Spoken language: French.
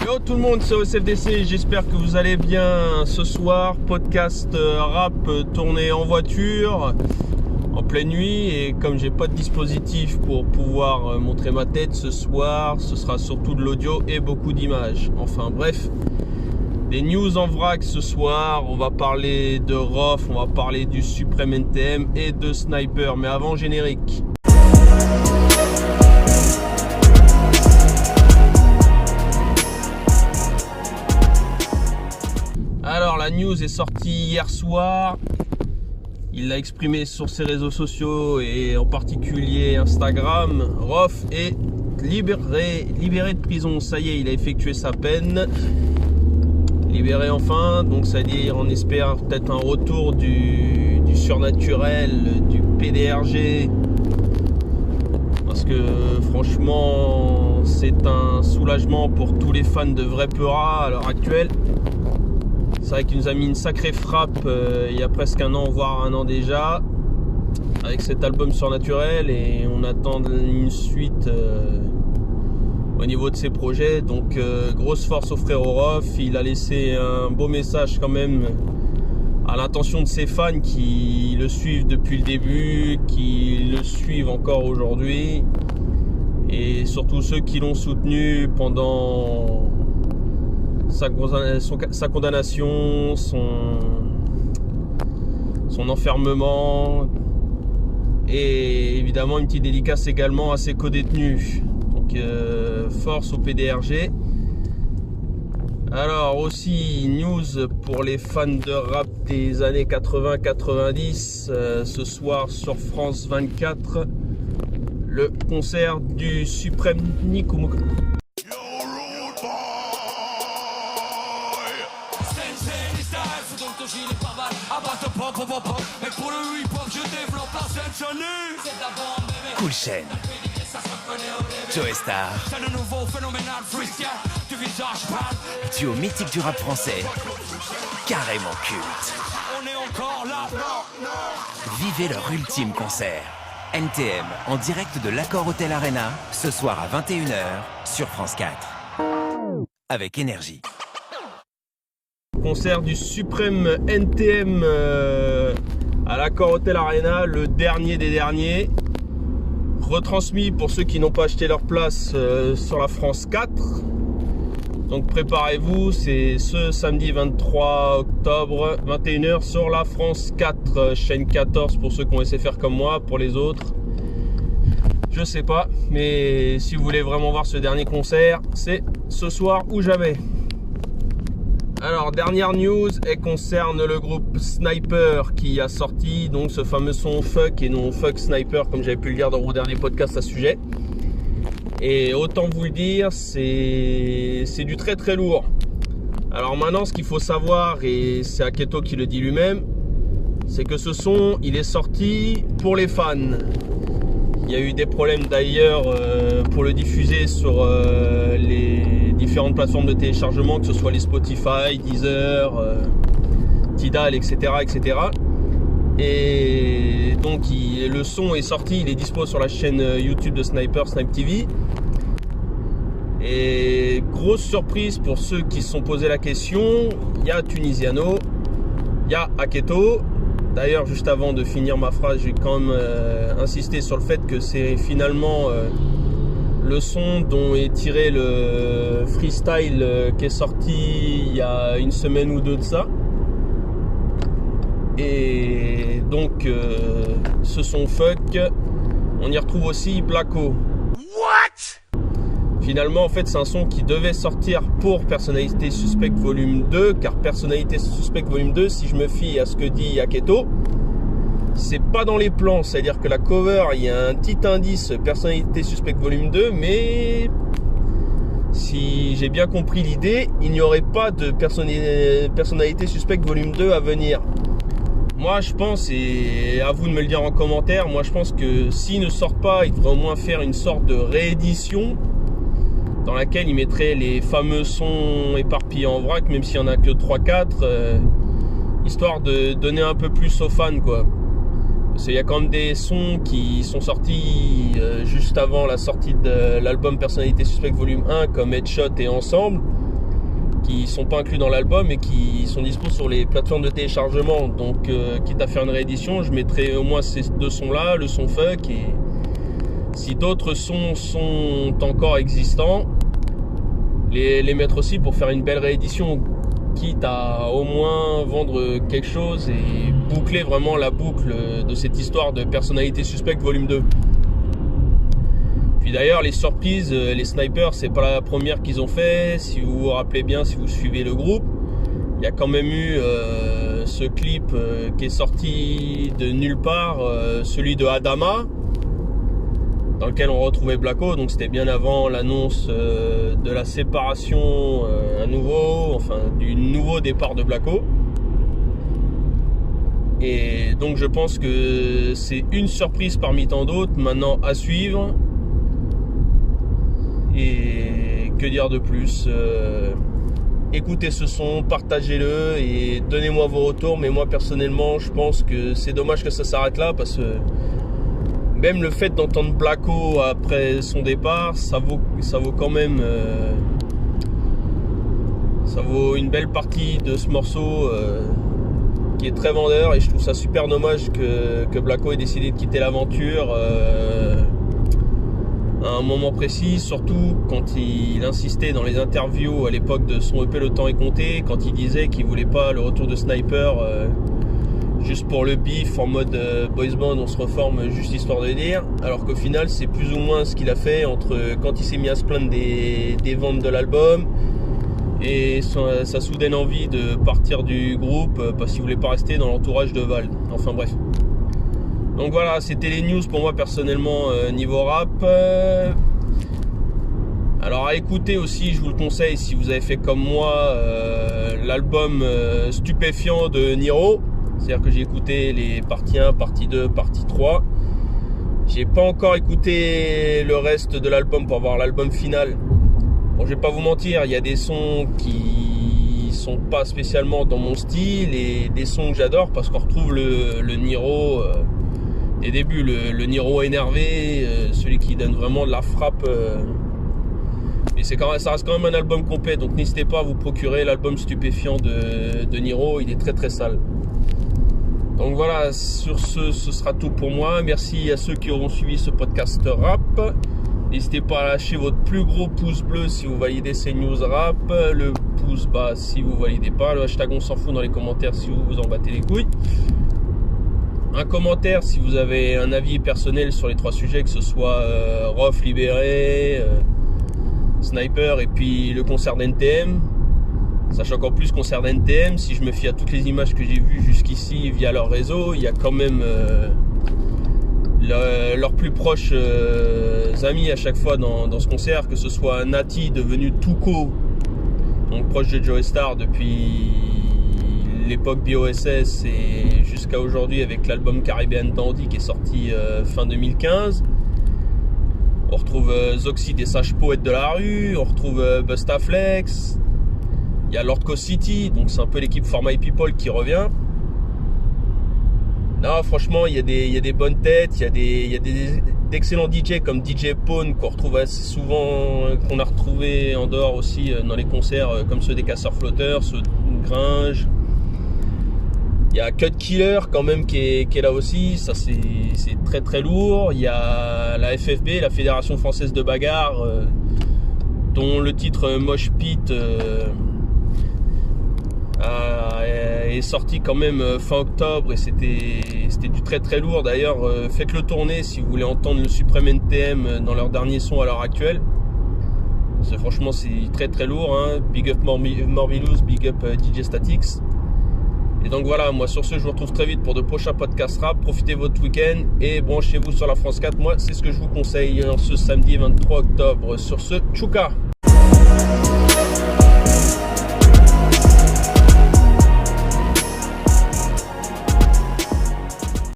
Yo tout le monde, c'est OSFDC, j'espère que vous allez bien. Ce soir, podcast rap tourné en voiture, en pleine nuit. Et comme j'ai pas de dispositif pour pouvoir montrer ma tête ce soir, ce sera surtout de l'audio et beaucoup d'images. Enfin bref, des news en vrac ce soir. On va parler de Rof, on va parler du Supreme NTM et de Sniper. Mais avant, générique. Alors la news est sortie hier soir. Il l'a exprimé sur ses réseaux sociaux et en particulier Instagram. Rof est libéré de prison. Ça y est, il a effectué sa peine. Libéré enfin, donc c'est-à-dire on espère peut-être un retour du surnaturel, du PDRG. Parce que franchement, c'est un soulagement pour tous les fans de Vrai Peura à l'heure actuelle. C'est vrai qu'il nous a mis une sacrée frappe il y a presque un an, voire un an déjà, avec cet album Surnaturel, et on attend une suite au niveau de ses projets. Donc grosse force au frère Rof. Il a laissé un beau message quand même à l'intention de ses fans qui le suivent depuis le début, qui le suivent encore aujourd'hui, et surtout ceux qui l'ont soutenu pendant sa condamnation, son enfermement, et évidemment une petite dédicace également à ses co-détenus. Donc force au PDRG. Alors aussi news pour les fans de rap des années 80-90, ce soir sur France 24, le concert du Supreme Nikumoku. Cool Chain, Joe Star, duo mythique du rap français, carrément culte. Vivez leur ultime concert. NTM en direct de l'Accor Hotel Arena, ce soir à 21h sur France 4. Avec énergie. Concert du Supreme NTM à l'Accor Hotel Arena, le dernier des derniers. Retransmis pour ceux qui n'ont pas acheté leur place sur la France 4. Donc préparez-vous, c'est ce samedi 23 octobre, 21h sur la France 4, chaîne 14 pour ceux qui ont laissé faire comme moi. Pour les autres, je sais pas, mais si vous voulez vraiment voir ce dernier concert, c'est ce soir ou jamais. Alors dernière news, elle concerne le groupe Sniper qui a sorti donc ce fameux son Fuck et non Fuck Sniper, comme j'avais pu le dire dans mon dernier podcast à ce sujet. Et autant vous le dire, c'est du très très lourd. Alors maintenant, ce qu'il faut savoir, et c'est Aketo qui le dit lui-même, c'est que ce son, il est sorti pour les fans. Il y a eu des problèmes d'ailleurs pour le diffuser sur les différentes plateformes de téléchargement, que ce soit les Spotify, Deezer, Tidal, etc., etc. Et donc le son est sorti, il est dispo sur la chaîne YouTube de Sniper, Snipe TV. Et grosse surprise pour ceux qui se sont posé la question, il y a Tunisiano, il y a Aketo. D'ailleurs, juste avant de finir ma phrase, j'ai quand même insisté sur le fait que c'est finalement le son dont est tiré le freestyle qui est sorti il y a une semaine ou deux de ça. Et donc, ce son Fuck, on y retrouve aussi Blacko. What? Finalement, en fait, c'est un son qui devait sortir pour Personnalité Suspecte Volume 2, car Personnalité Suspecte Volume 2, si je me fie à ce que dit Aketo, c'est pas dans les plans. C'est-à-dire que la cover, il y a un petit indice Personnalité Suspecte Volume 2, mais si j'ai bien compris l'idée, il n'y aurait pas de Personnalité Suspecte Volume 2 à venir. Moi je pense, et à vous de me le dire en commentaire, moi je pense que s'il ne sort pas, il devrait au moins faire une sorte de réédition dans laquelle il mettrait les fameux sons éparpillés en vrac, même s'il n'y en a que 3-4, histoire de donner un peu plus aux fans, quoi. Parce qu'il y a quand même des sons qui sont sortis juste avant la sortie de l'album Personnalité Suspecte Volume 1, comme Headshot et Ensemble. qui sont pas inclus dans l'album et qui sont dispo sur les plateformes de téléchargement. Donc quitte à faire une réédition, je mettrai au moins ces deux sons là, le son Fuck, et si d'autres sons sont encore existants, les mettre aussi pour faire une belle réédition, quitte à au moins vendre quelque chose et boucler vraiment la boucle de cette histoire de Personnalité Suspecte volume 2. Puis d'ailleurs, les surprises, les snipers, c'est pas la première qu'ils ont fait. Si vous vous rappelez bien, si vous suivez le groupe, il y a quand même eu ce clip qui est sorti de nulle part, celui de Adama, dans lequel on retrouvait Blacko. Donc c'était bien avant l'annonce de la séparation du nouveau départ de Blacko. Et donc je pense que c'est une surprise parmi tant d'autres maintenant à suivre. Et que dire de plus, écoutez ce son, partagez-le et donnez-moi vos retours. Mais moi personnellement, je pense que c'est dommage que ça s'arrête là, parce que même le fait d'entendre Blacko après son départ, ça vaut quand même, ça vaut une belle partie de ce morceau qui est très vendeur. Et je trouve ça super dommage que Blacko ait décidé de quitter l'aventure à un moment précis, surtout quand il insistait dans les interviews à l'époque de son EP Le Temps est compté, quand il disait qu'il voulait pas le retour de Sniper juste pour le bif en mode boys band, on se reforme juste histoire de dire, alors qu'au final c'est plus ou moins ce qu'il a fait entre quand il s'est mis à se plaindre des ventes de l'album et sa soudaine envie de partir du groupe parce qu'il voulait pas rester dans l'entourage de Val. Enfin bref. Donc voilà, c'était les news pour moi personnellement niveau rap. Alors à écouter aussi, je vous le conseille si vous avez fait comme moi l'album Stupéfiant de Niro. C'est-à-dire que j'ai écouté les parties 1, partie 2, partie 3. J'ai pas encore écouté le reste de l'album pour voir l'album final. Bon, je vais pas vous mentir, il y a des sons qui sont pas spécialement dans mon style et des sons que j'adore parce qu'on retrouve le Niro des débuts, le Niro énervé, celui qui donne vraiment de la frappe. Mais ça reste quand même un album complet, donc n'hésitez pas à vous procurer l'album Stupéfiant de Niro, il est très très sale. Donc voilà, sur ce sera tout pour moi. Merci à ceux qui auront suivi ce podcast rap. N'hésitez pas à lâcher votre plus gros pouce bleu si vous validez ces news rap, le pouce bas si vous validez pas, le hashtag on s'en fout dans les commentaires si vous vous en battez les couilles. Un commentaire si vous avez un avis personnel sur les trois sujets, que ce soit Rof libéré, Sniper et puis le concert d'NTM. Sachant qu'en plus, concert d'NTM, si je me fie à toutes les images que j'ai vues jusqu'ici via leur réseau, il y a quand même leurs plus proches amis à chaque fois dans ce concert, que ce soit Nati devenu Tuco, donc proche de Joey Star depuis l'époque BOSS et jusqu'à aujourd'hui avec l'album Caribbean Dandy qui est sorti fin 2015. On retrouve Zoxy des sages poètes de la rue, on retrouve Bustaflex. Il y a Lord Coast City, donc c'est un peu l'équipe For My People qui revient. Non, franchement, il y a des bonnes têtes, il y a d'excellents DJ comme DJ Pone qu'on retrouve assez souvent, qu'on a retrouvé en dehors aussi dans les concerts comme ceux des Casseurs Flotteurs, ceux de Gringe. Il y a Cut Killer quand même qui est là aussi, ça c'est très très lourd. Il y a la FFB, la Fédération Française de Bagarre, dont le titre Mosh Pit est sorti quand même fin octobre et c'était du très très lourd. D'ailleurs faites-le tourner si vous voulez entendre le Supreme NTM dans leur dernier son à l'heure actuelle. Franchement c'est très très lourd, hein. Big up Morbilus, big up DJ Statix. Et donc voilà, moi sur ce je vous retrouve très vite pour de prochains podcasts rap. Profitez votre week-end et branchez-vous sur la France 4. Moi c'est ce que je vous conseille en ce samedi 23 octobre. Sur ce, tchouka.